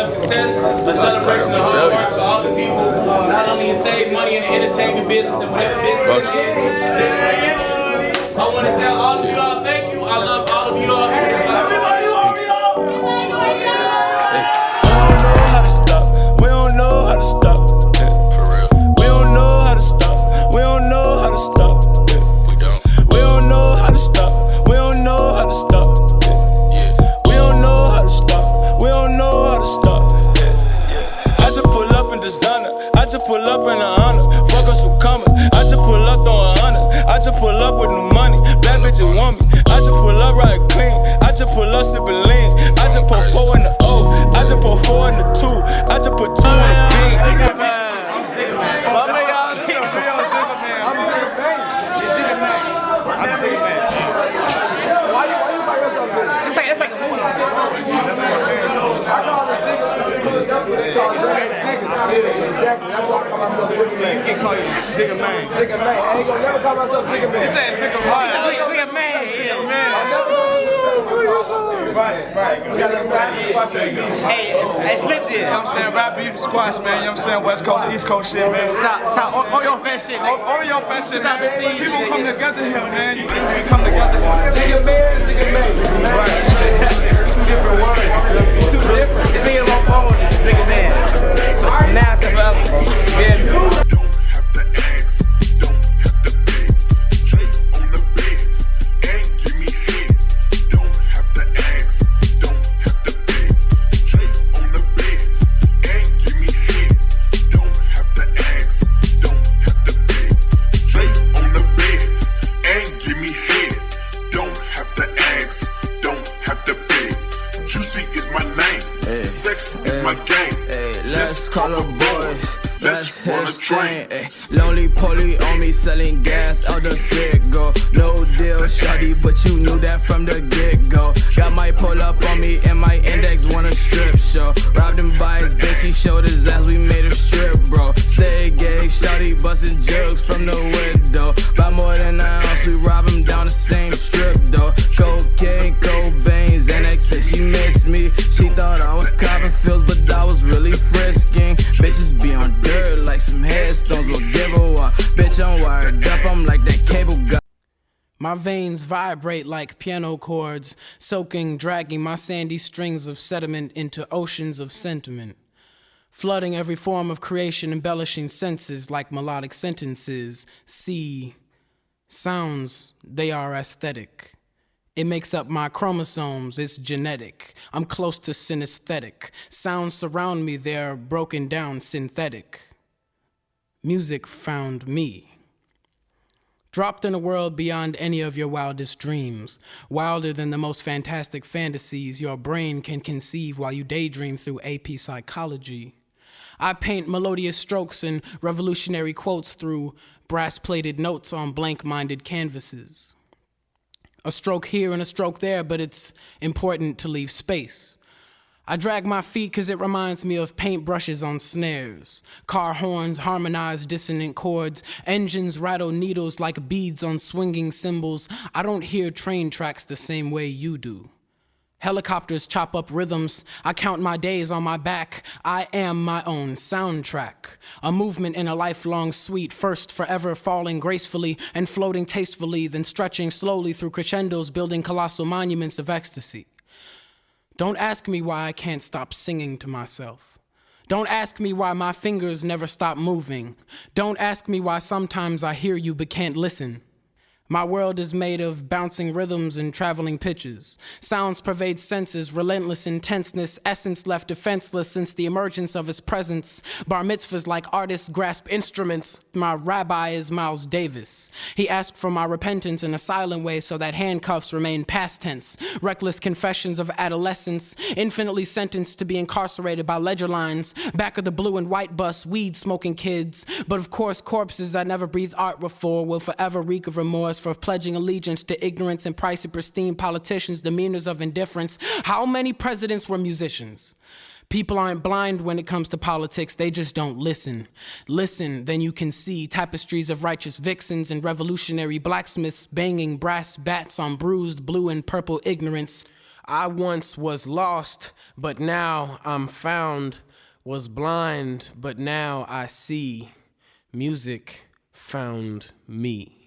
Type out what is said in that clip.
of success, a celebration of hard work for all the people, not only in save money in the entertainment business and whatever business it is. I want to tell all of you all thank you. I love all of you all. Everybody, Oreo! We don't know how to stop. We don't know how to stop. We don't know how to stop. We don't know how to stop. We don't know how to stop. We don't know how to stop. We don't know how to stop. We don't know how to stop. I just pull up in designer. I just pull up in a honor. Fuck us with coming. I just pull up throwing honor. I just pull up with new money. Bad bitches want me. I just pull up right clean. I just pull up sipping lean. I just put 4 in the O. I just put 4 in the 2. I just put 2 in the bean. I'm sick of man. I'm sick of man. I'm sick of man. You're sick of man. I'm sick of man. Why you by yourself? It's like a movie. I call it sick of man. Exactly. That's why I call myself sick of man. You can't call you sick of man. Sick of man. I ain't gonna never call myself sick of man. He said sick of man. Sick of man. Yeah, man. I'm never gonna disrespect. Right. We got to squash that beef. Hey, it's lit there. You know what I'm saying? Rap beef squash, man. You know what I'm saying? West Coast, East Coast shit, man. It's Oreofest shit, nigga. Oreofest shit, man. People come together here, man. You come together. Sick of man, sick of man. Right. It's 2 different words. It's 2 different. This nigga won't phone is a sick of man. So from now to forever, bro. Yeah. Let's call the boys, let's hit a strain. Lonely poly on me selling gas out the cig-go. No deal, shawty, but you knew that from the get-go. Got my pull up on me and my index won a strip show. Robbed him by his bitch, he showed his ass, we made a strip, bro. Stay gay, shawty busting jugs from the window. By more than an ounce, we rob him down the same strip, though. Cocaine, Cobain, Xanax said she missed me. She thought I was copping feels, but I was really frisking. Bitches be on dirt like some headstones, will give a walk. Bitch, I'm wired up, I'm like that cable guy. My veins vibrate like piano chords, soaking, dragging my sandy strings of sediment into oceans of sentiment. Flooding every form of creation, embellishing senses like melodic sentences. See, sounds, they are aesthetic. It makes up my chromosomes, it's genetic. I'm close to synesthetic. Sounds surround me, they're broken down, synthetic. Music found me. Dropped in a world beyond any of your wildest dreams. Wilder than the most fantastic fantasies your brain can conceive while you daydream through AP psychology. I paint melodious strokes and revolutionary quotes through brass-plated notes on blank-minded canvases. A stroke here and a stroke there, but it's important to leave space. I drag my feet because it reminds me of paintbrushes on snares. Car horns harmonize dissonant chords. Engines rattle needles like beads on swinging cymbals. I don't hear train tracks the same way you do. Helicopters chop up rhythms. I count my days on my back. I am my own soundtrack. A movement in a lifelong suite, first forever falling gracefully and floating tastefully, then stretching slowly through crescendos, building colossal monuments of ecstasy. Don't ask me why I can't stop singing to myself. Don't ask me why my fingers never stop moving. Don't ask me why sometimes I hear you but can't listen. My world is made of bouncing rhythms and traveling pitches. Sounds pervade senses, relentless intenseness, essence left defenseless since the emergence of his presence. Bar mitzvahs like artists grasp instruments. My rabbi is Miles Davis. He asked for my repentance in a silent way so that handcuffs remain past tense. Reckless confessions of adolescence, infinitely sentenced to be incarcerated by ledger lines. Back of the blue and white bus, weed-smoking kids. But of course, corpses that never breathed art before will forever reek of remorse for pledging allegiance to ignorance and pricey pristine politicians' demeanors of indifference. How many presidents were musicians? People aren't blind when it comes to politics, they just don't listen. Listen, then you can see tapestries of righteous vixens and revolutionary blacksmiths banging brass bats on bruised blue and purple ignorance. I once was lost, but now I'm found. Was blind, but now I see. Music found me.